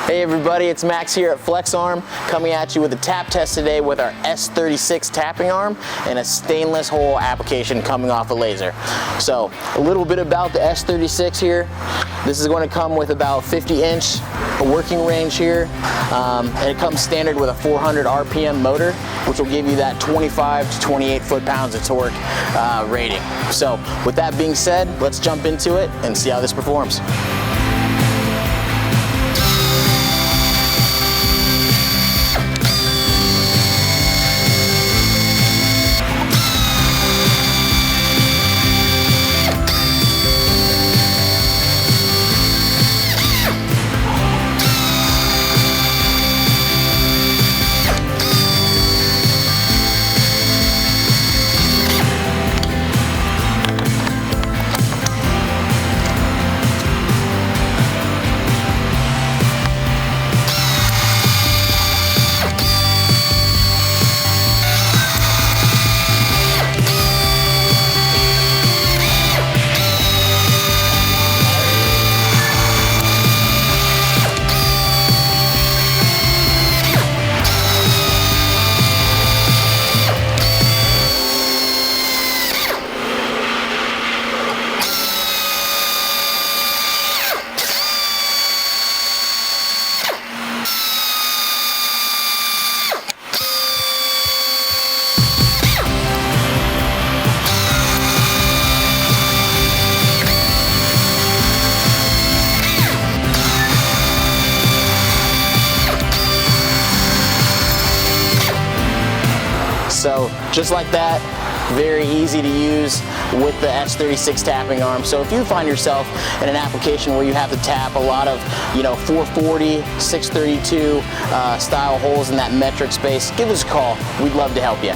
Hey everybody, it's Max here at FlexArm, coming at you with a tap test today with our S-36 tapping arm and a stainless hole application coming off a laser. So a little bit about the S-36 here. This is going to come with about 50-inch working range here, and it comes standard with a 400 RPM motor, which will give you that 25 to 28 foot-pounds of torque rating. So with that being said, let's jump into it and see how this performs. So just like that, very easy to use with the S-36 tapping arm. So if you find yourself in an application where you have to tap a lot of 440, 632 style holes in that metric space, give us a call. We'd love to help you.